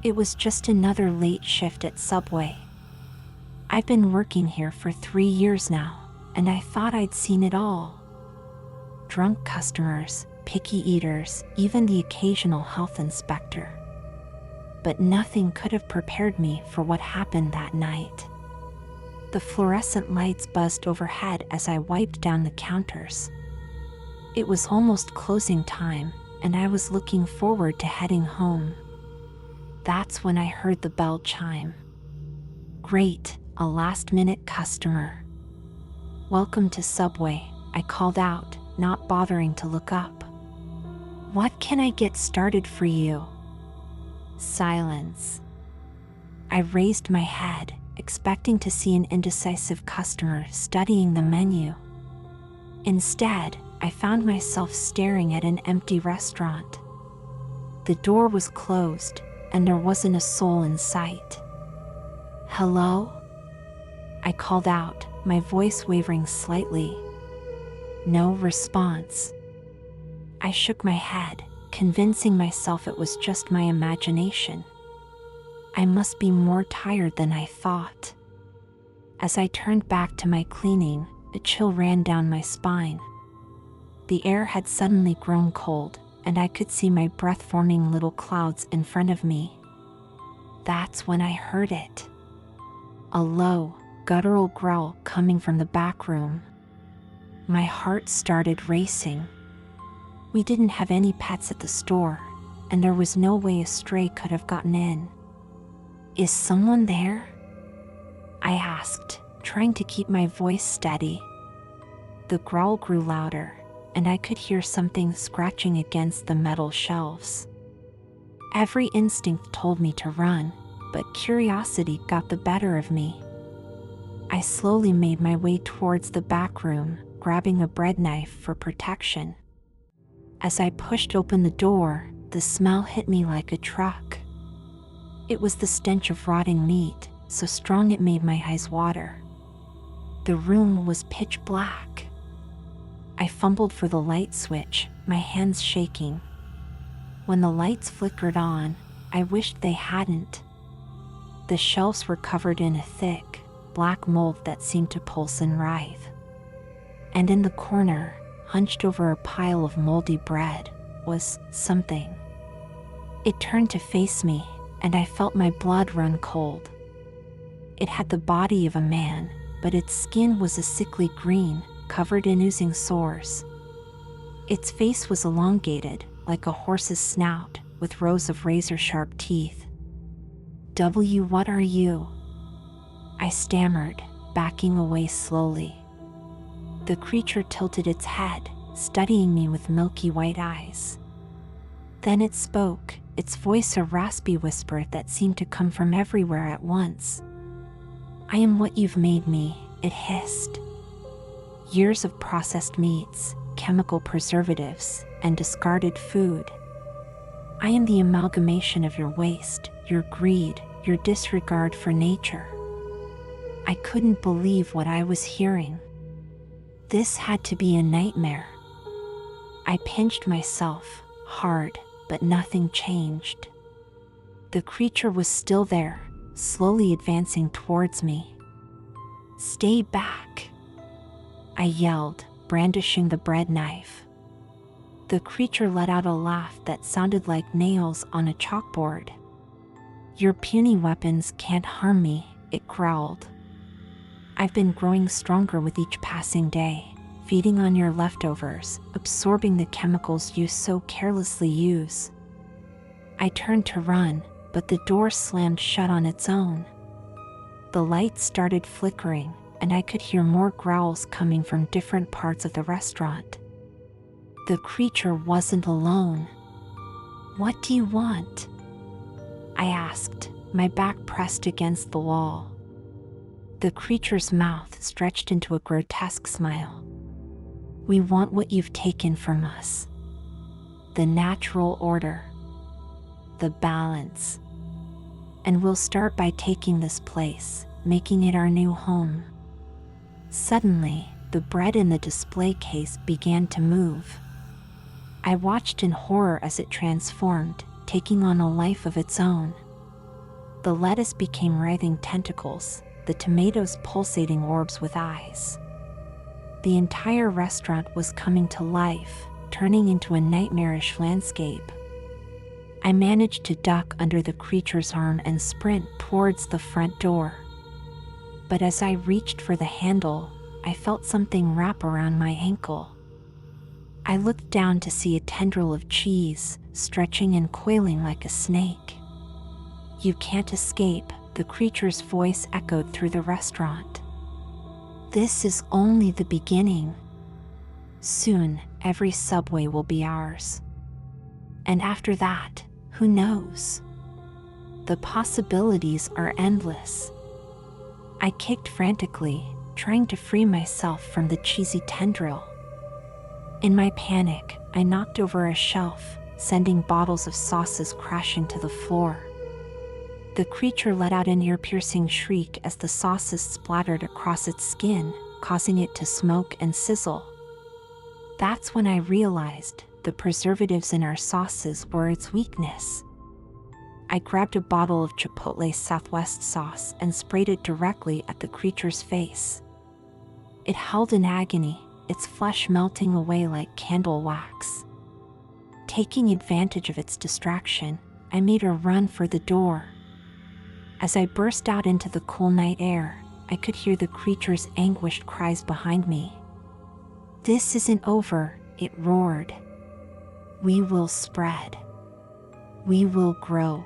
It was just another late shift at Subway. I've been working here for 3 years now, and I thought I'd seen it all. Drunk customers, picky eaters, even the occasional health inspector. But nothing could have prepared me for what happened that night. The fluorescent lights buzzed overhead as I wiped down the counters. It was almost closing time, and I was looking forward to heading home. That's when I heard the bell chime. Great, a last-minute customer. Welcome to Subway, I called out, not bothering to look up. What can I get started for you? Silence. I raised my head, expecting to see an indecisive customer studying the menu. Instead, I found myself staring at an empty restaurant. The door was closed, and there wasn't a soul in sight. Hello? I called out, my voice wavering slightly. No response. I shook my head, convincing myself it was just my imagination. I must be more tired than I thought. As I turned back to my cleaning, a chill ran down my spine. The air had suddenly grown cold, and I could see my breath forming little clouds in front of me. That's when I heard it. A low, guttural growl coming from the back room. My heart started racing. We didn't have any pets at the store, and there was no way a stray could have gotten in. Is someone there? I asked, trying to keep my voice steady. The growl grew louder, and I could hear something scratching against the metal shelves. Every instinct told me to run, but curiosity got the better of me. I slowly made my way towards the back room, grabbing a bread knife for protection. As I pushed open the door, the smell hit me like a truck. It was the stench of rotting meat, so strong it made my eyes water. The room was pitch black. I fumbled for the light switch, my hands shaking. When the lights flickered on, I wished they hadn't. The shelves were covered in a thick, black mold that seemed to pulse and writhe. And in the corner, hunched over a pile of moldy bread, was something. It turned to face me, and I felt my blood run cold. It had the body of a man, but its skin was a sickly green, covered in oozing sores. Its face was elongated, like a horse's snout, with rows of razor-sharp teeth. What are you? I stammered, backing away slowly. The creature tilted its head, studying me with milky white eyes. Then it spoke, its voice a raspy whisper that seemed to come from everywhere at once. I am what you've made me, it hissed. Years of processed meats, chemical preservatives, and discarded food. I am the amalgamation of your waste, your greed, your disregard for nature. I couldn't believe what I was hearing. This had to be a nightmare. I pinched myself, hard, but nothing changed. The creature was still there, slowly advancing towards me. Stay back, I yelled, brandishing the bread knife. The creature let out a laugh that sounded like nails on a chalkboard. Your puny weapons can't harm me, it growled. I've been growing stronger with each passing day, feeding on your leftovers, absorbing the chemicals you so carelessly use. I turned to run, but the door slammed shut on its own. The lights started flickering, and I could hear more growls coming from different parts of the restaurant. The creature wasn't alone. What do you want? I asked, my back pressed against the wall. The creature's mouth stretched into a grotesque smile. We want what you've taken from us. The natural order. The balance. And we'll start by taking this place, making it our new home. Suddenly, the bread in the display case began to move. I watched in horror as it transformed, taking on a life of its own. The lettuce became writhing tentacles, the tomatoes pulsating orbs with eyes. The entire restaurant was coming to life, turning into a nightmarish landscape. I managed to duck under the creature's arm and sprint towards the front door. But as I reached for the handle, I felt something wrap around my ankle. I looked down to see a tendril of cheese, stretching and coiling like a snake. "You can't escape," the creature's voice echoed through the restaurant. "This is only the beginning. Soon, every subway will be ours. And after that, who knows? The possibilities are endless." I kicked frantically, trying to free myself from the cheesy tendril. In my panic, I knocked over a shelf, sending bottles of sauces crashing to the floor. The creature let out an ear-piercing shriek as the sauces splattered across its skin, causing it to smoke and sizzle. That's when I realized the preservatives in our sauces were its weakness. I grabbed a bottle of Chipotle Southwest sauce and sprayed it directly at the creature's face. It held in agony, its flesh melting away like candle wax. Taking advantage of its distraction, I made a run for the door. As I burst out into the cool night air, I could hear the creature's anguished cries behind me. "This isn't over," it roared. "We will spread. We will grow.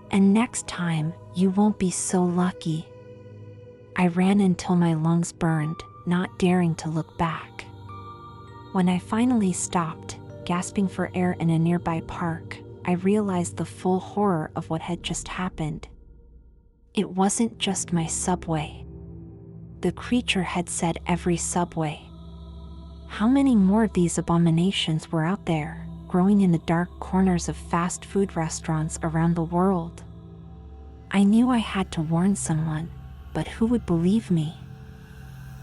And next time, you won't be so lucky." I ran until my lungs burned, not daring to look back. When I finally stopped, gasping for air in a nearby park, I realized the full horror of what had just happened. It wasn't just my subway. The creature had said every subway. How many more of these abominations were out there, growing in the dark corners of fast food restaurants around the world? I knew I had to warn someone, but who would believe me?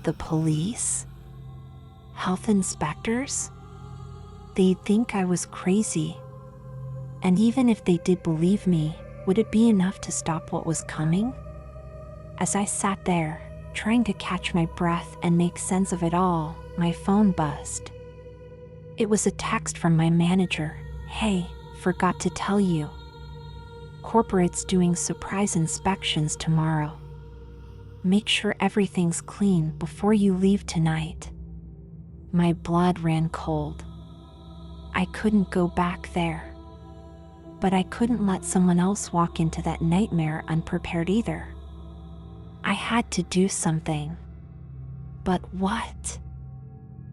The police? Health inspectors? They'd think I was crazy. And even if they did believe me, would it be enough to stop what was coming? As I sat there, trying to catch my breath and make sense of it all, my phone buzzed. It was a text from my manager. "Hey, forgot to tell you. Corporate's doing surprise inspections tomorrow. Make sure everything's clean before you leave tonight." My blood ran cold. I couldn't go back there. But I couldn't let someone else walk into that nightmare unprepared either. I had to do something. But what?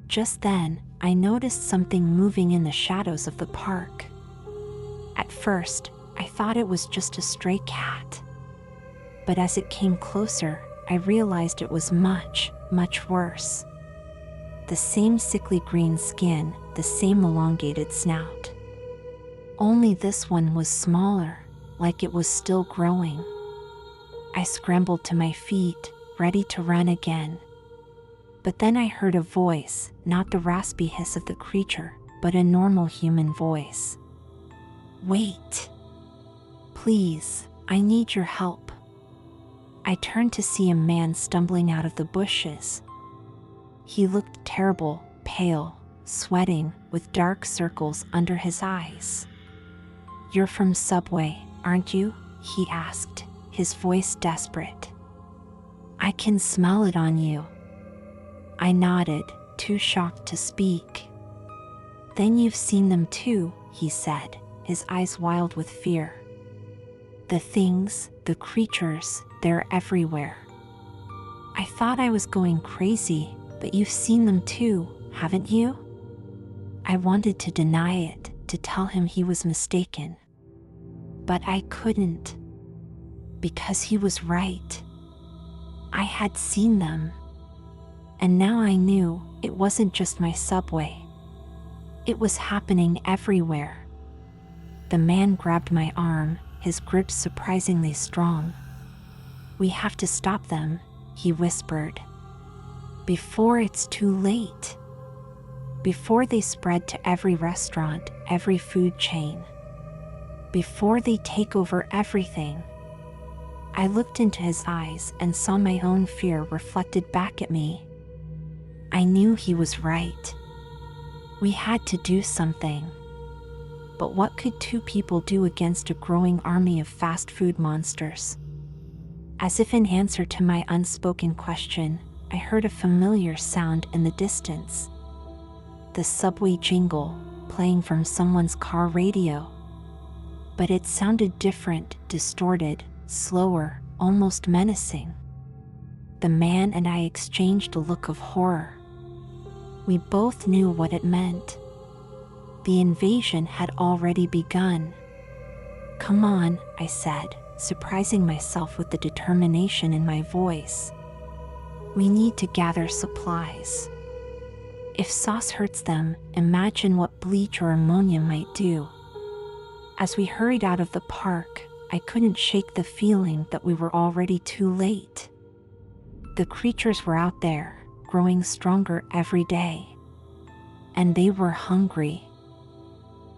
Just then, I noticed something moving in the shadows of the park. At first, I thought it was just a stray cat. But as it came closer, I realized it was much, much worse. The same sickly green skin, the same elongated snout. Only this one was smaller, like it was still growing. I scrambled to my feet, ready to run again. But then I heard a voice, not the raspy hiss of the creature, but a normal human voice. "Wait. Please, I need your help." I turned to see a man stumbling out of the bushes. He looked terrible, pale, sweating, with dark circles under his eyes. "You're from Subway, aren't you?" he asked, his voice desperate. "I can smell it on you." I nodded, too shocked to speak. "Then you've seen them too," he said, his eyes wild with fear. "The things, the creatures, they're everywhere." I thought I was going crazy, but you've seen them too, haven't you? I wanted to deny it, to tell him he was mistaken. But I couldn't. Because he was right. I had seen them. And now I knew it wasn't just my subway. It was happening everywhere. The man grabbed my arm, his grip surprisingly strong. "We have to stop them," he whispered. "Before it's too late. Before they spread to every restaurant, every food chain. Before they take over everything." I looked into his eyes and saw my own fear reflected back at me. I knew he was right. We had to do something. But what could two people do against a growing army of fast food monsters? As if in answer to my unspoken question, I heard a familiar sound in the distance. The subway jingle, playing from someone's car radio. But it sounded different, distorted, slower, almost menacing. The man and I exchanged a look of horror. We both knew what it meant. The invasion had already begun. "Come on," I said, surprising myself with the determination in my voice. "We need to gather supplies. If sauce hurts them, imagine what bleach or ammonia might do." As we hurried out of the park, I couldn't shake the feeling that we were already too late. The creatures were out there, growing stronger every day. And they were hungry.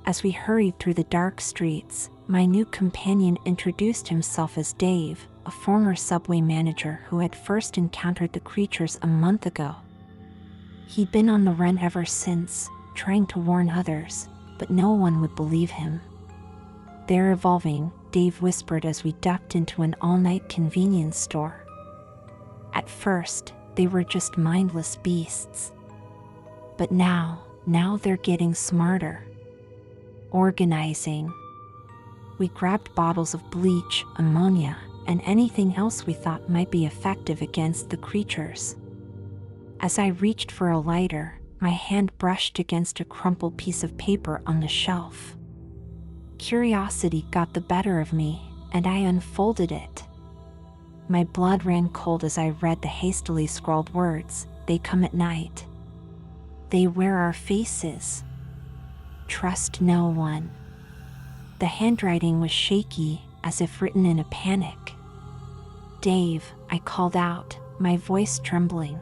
As we hurried through the dark streets, my new companion introduced himself as Dave, a former subway manager who had first encountered the creatures a month ago. He'd been on the run ever since, trying to warn others, but no one would believe him. "They're evolving," Dave whispered as we ducked into an all-night convenience store. At first, they were just mindless beasts. But now they're getting smarter. Organizing. We grabbed bottles of bleach, ammonia, and anything else we thought might be effective against the creatures. As I reached for a lighter, my hand brushed against a crumpled piece of paper on the shelf. Curiosity got the better of me, and I unfolded it. My blood ran cold as I read the hastily scrawled words, "They come at night. They wear our faces. Trust no one." The handwriting was shaky, as if written in a panic. "Dave," I called out, my voice trembling.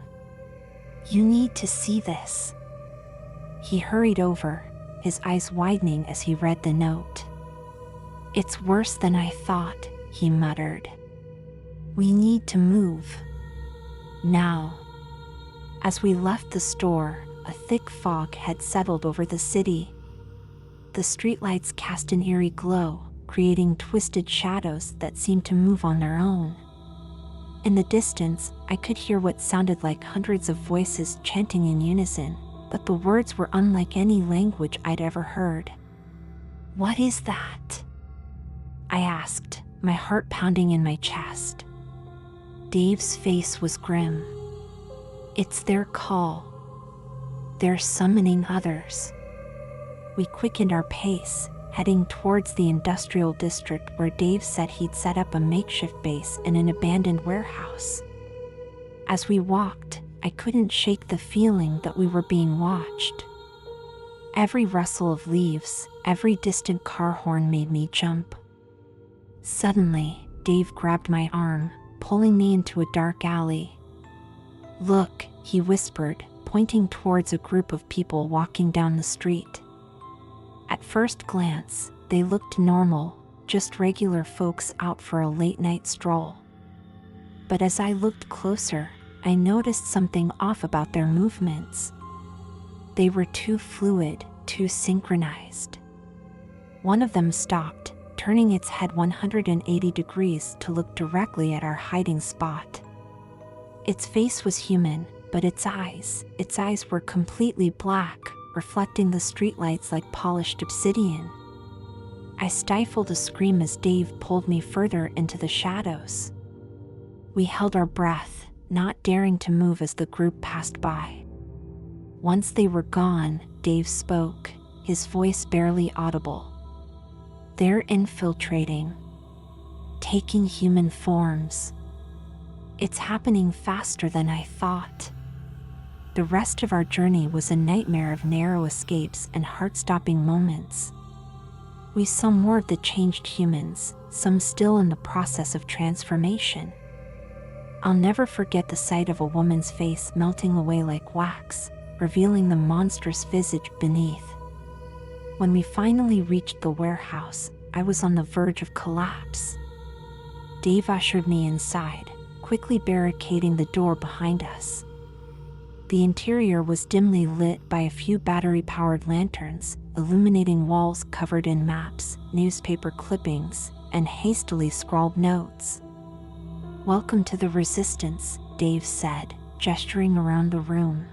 "You need to see this." He hurried over, his eyes widening as he read the note. "It's worse than I thought," he muttered. "We need to move. Now." As we left the store, a thick fog had settled over the city. The streetlights cast an eerie glow, creating twisted shadows that seemed to move on their own. In the distance, I could hear what sounded like hundreds of voices chanting in unison, but the words were unlike any language I'd ever heard. "What is that?" I asked, my heart pounding in my chest. Dave's face was grim. "It's their call. They're summoning others." We quickened our pace, heading towards the industrial district where Dave said he'd set up a makeshift base in an abandoned warehouse. As we walked, I couldn't shake the feeling that we were being watched. Every rustle of leaves, every distant car horn made me jump. Suddenly, Dave grabbed my arm, pulling me into a dark alley. "Look," he whispered, pointing towards a group of people walking down the street. At first glance, they looked normal, just regular folks out for a late-night stroll. But as I looked closer, I noticed something off about their movements. They were too fluid, too synchronized. One of them stopped, turning its head 180 degrees to look directly at our hiding spot. Its face was human, but its eyes were completely black, reflecting the streetlights like polished obsidian. I stifled a scream as Dave pulled me further into the shadows. We held our breath, not daring to move as the group passed by. Once they were gone, Dave spoke, his voice barely audible. "They're infiltrating. Taking human forms. It's happening faster than I thought." The rest of our journey was a nightmare of narrow escapes and heart-stopping moments. We saw more of the changed humans, some still in the process of transformation. I'll never forget the sight of a woman's face melting away like wax, revealing the monstrous visage beneath. When we finally reached the warehouse, I was on the verge of collapse. Dave ushered me inside, quickly barricading the door behind us. The interior was dimly lit by a few battery-powered lanterns, illuminating walls covered in maps, newspaper clippings, and hastily scrawled notes. "Welcome to the Resistance," Dave said, gesturing around the room.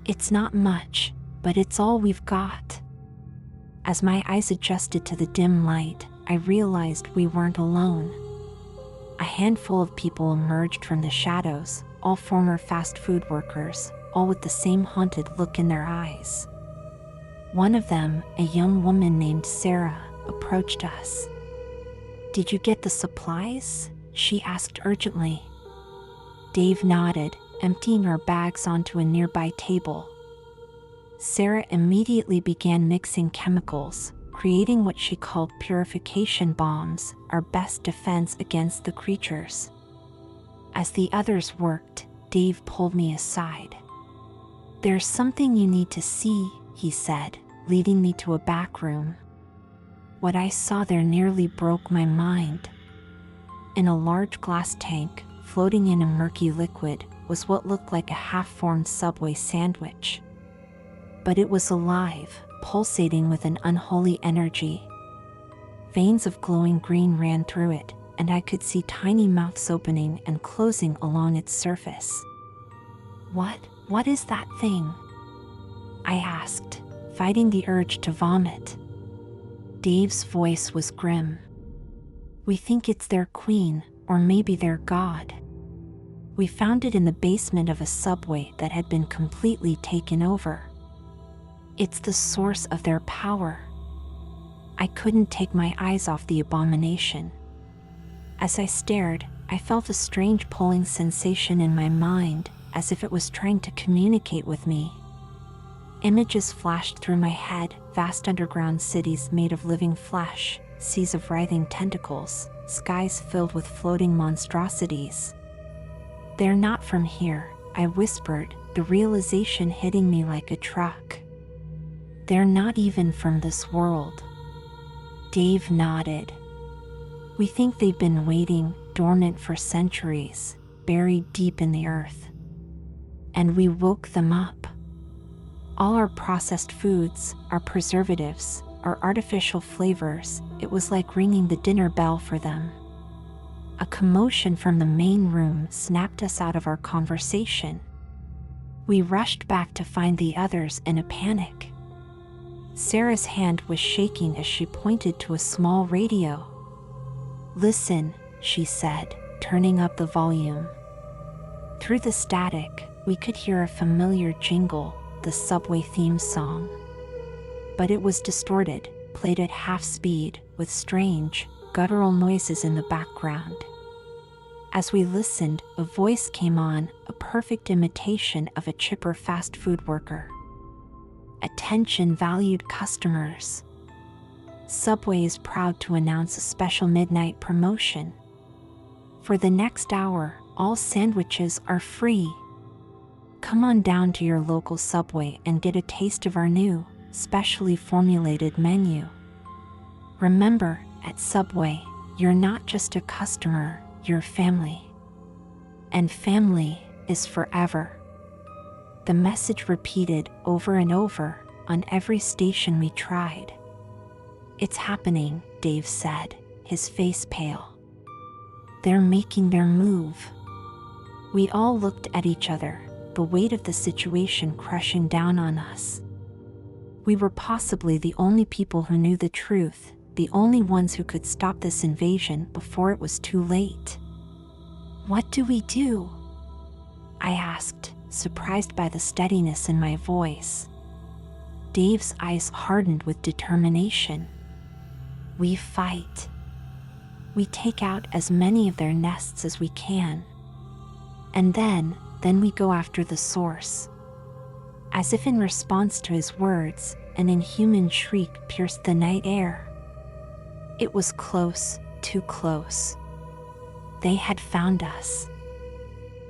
"It's not much, but it's all we've got." As my eyes adjusted to the dim light, I realized we weren't alone. A handful of people emerged from the shadows, all former fast food workers, all with the same haunted look in their eyes. One of them, a young woman named Sarah, approached us. "Did you get the supplies?" she asked urgently. Dave nodded, emptying our bags onto a nearby table. Sarah immediately began mixing chemicals, creating what she called purification bombs, our best defense against the creatures. As the others worked, Dave pulled me aside. "There's something you need to see," he said, leading me to a back room. What I saw there nearly broke my mind. In a large glass tank, floating in a murky liquid, was what looked like a half-formed Subway sandwich. But it was alive, pulsating with an unholy energy. Veins of glowing green ran through it, and I could see tiny mouths opening and closing along its surface. What is that thing?" I asked, fighting the urge to vomit. Dave's voice was grim. "We think it's their queen, or maybe their god. We found it in the basement of a Subway that had been completely taken over. It's the source of their power." I couldn't take my eyes off the abomination. As I stared, I felt a strange pulling sensation in my mind, as if it was trying to communicate with me. Images flashed through my head, vast underground cities made of living flesh, seas of writhing tentacles, skies filled with floating monstrosities. "They're not from here," I whispered, the realization hitting me like a truck. "They're not even from this world." Dave nodded. "We think they've been waiting, dormant for centuries, buried deep in the earth. And we woke them up. All our processed foods, our preservatives, our artificial flavors, it was like ringing the dinner bell for them." A commotion from the main room snapped us out of our conversation. We rushed back to find the others in a panic. Sarah's hand was shaking as she pointed to a small radio. "Listen," she said, turning up the volume. Through the static, we could hear a familiar jingle, the Subway theme song. But it was distorted, played at half speed, with strange, guttural noises in the background. As we listened, a voice came on, a perfect imitation of a chipper fast food worker. "Attention valued customers. Subway is proud to announce a special midnight promotion. For the next hour, all sandwiches are free. Come on down to your local Subway and get a taste of our new, specially formulated menu. Remember, at Subway, you're not just a customer, you're family. And family is forever." The message repeated over and over on every station we tried. "It's happening," Dave said, his face pale. "They're making their move." We all looked at each other, the weight of the situation crushing down on us. We were possibly the only people who knew the truth, the only ones who could stop this invasion before it was too late. "What do we do?" I asked, surprised by the steadiness in my voice. Dave's eyes hardened with determination. "We fight. We take out as many of their nests as we can. And then we go after the source." As if in response to his words, an inhuman shriek pierced the night air. It was close, too close. They had found us.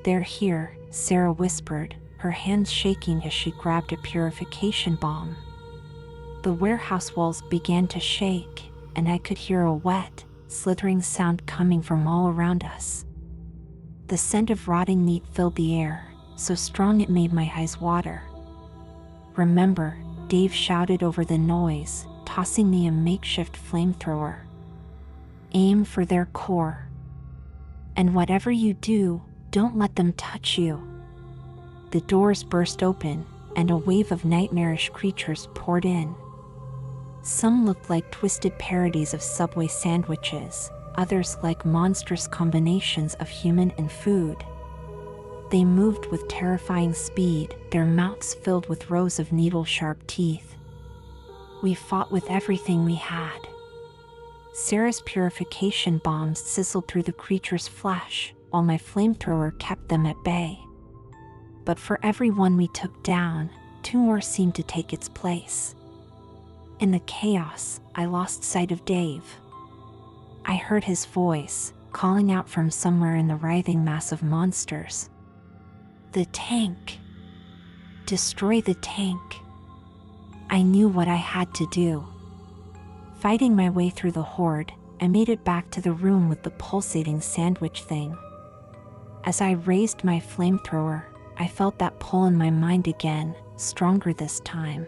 "They're here," Sarah whispered, her hands shaking as she grabbed a purification bomb. The warehouse walls began to shake, and I could hear a wet, slithering sound coming from all around us. The scent of rotting meat filled the air, so strong it made my eyes water. "Remember," Dave shouted over the noise, tossing me a makeshift flamethrower. "Aim for their core. And whatever you do, don't let them touch you." The doors burst open, and a wave of nightmarish creatures poured in. Some looked like twisted parodies of Subway sandwiches, others like monstrous combinations of human and food. They moved with terrifying speed, their mouths filled with rows of needle-sharp teeth. We fought with everything we had. Sarah's purification bombs sizzled through the creature's flesh, while my flamethrower kept them at bay. But for every one we took down, 2 more seemed to take its place. In the chaos, I lost sight of Dave. I heard his voice, calling out from somewhere in the writhing mass of monsters. "The tank! Destroy the tank!" I knew what I had to do. Fighting my way through the horde, I made it back to the room with the pulsating sandwich thing. As I raised my flamethrower, I felt that pull in my mind again, stronger this time.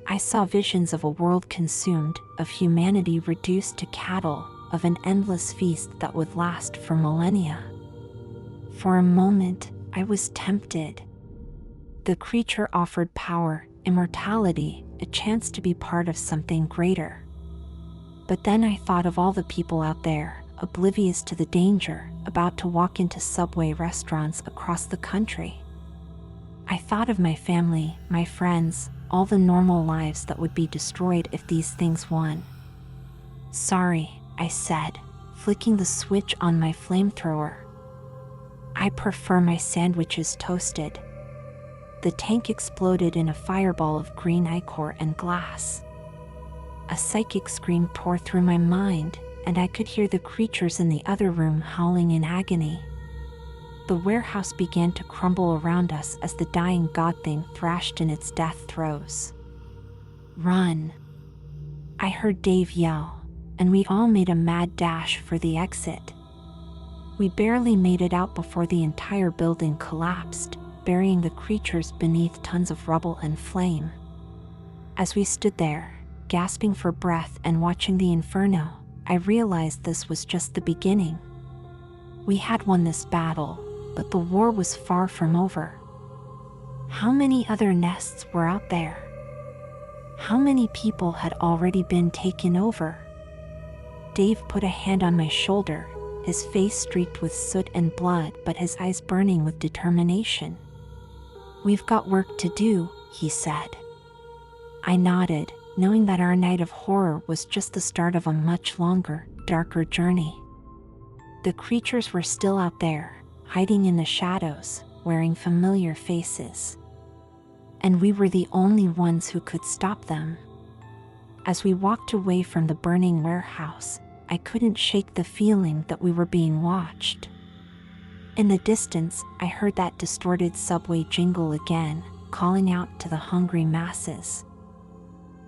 I saw visions of a world consumed, of humanity reduced to cattle, of an endless feast that would last for millennia. For a moment, I was tempted. The creature offered power, immortality, a chance to be part of something greater. But then I thought of all the people out there, oblivious to the danger, about to walk into Subway restaurants across the country. I thought of my family, my friends, all the normal lives that would be destroyed if these things won. "Sorry," I said, flicking the switch on my flamethrower. "I prefer my sandwiches toasted." The tank exploded in a fireball of green ichor and glass. A psychic scream tore through my mind, and I could hear the creatures in the other room howling in agony. The warehouse began to crumble around us as the dying god thing thrashed in its death throes. "Run!" I heard Dave yell, and we all made a mad dash for the exit. We barely made it out before the entire building collapsed, burying the creatures beneath tons of rubble and flame. As we stood there, gasping for breath and watching the inferno, I realized this was just the beginning. We had won this battle, but the war was far from over. How many other nests were out there? How many people had already been taken over? Dave put a hand on my shoulder, his face streaked with soot and blood but his eyes burning with determination. "We've got work to do," he said. I nodded, knowing that our night of horror was just the start of a much longer, darker journey. The creatures were still out there, hiding in the shadows, wearing familiar faces. And we were the only ones who could stop them. As we walked away from the burning warehouse, I couldn't shake the feeling that we were being watched. In the distance, I heard that distorted subway jingle again, calling out to the hungry masses.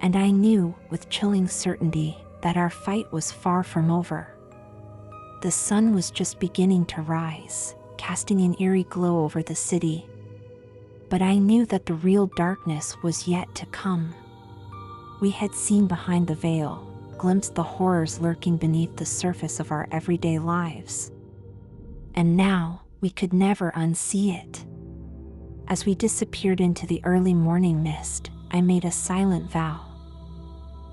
And I knew, with chilling certainty, that our fight was far from over. The sun was just beginning to rise, casting an eerie glow over the city. But I knew that the real darkness was yet to come. We had seen behind the veil, glimpsed the horrors lurking beneath the surface of our everyday lives. And now, we could never unsee it. As we disappeared into the early morning mist, I made a silent vow.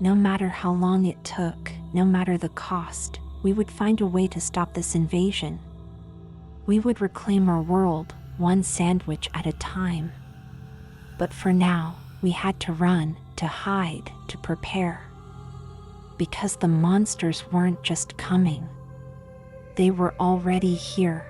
No matter how long it took, no matter the cost, we would find a way to stop this invasion. We would reclaim our world, one sandwich at a time. But for now, we had to run, to hide, to prepare. Because the monsters weren't just coming. They were already here.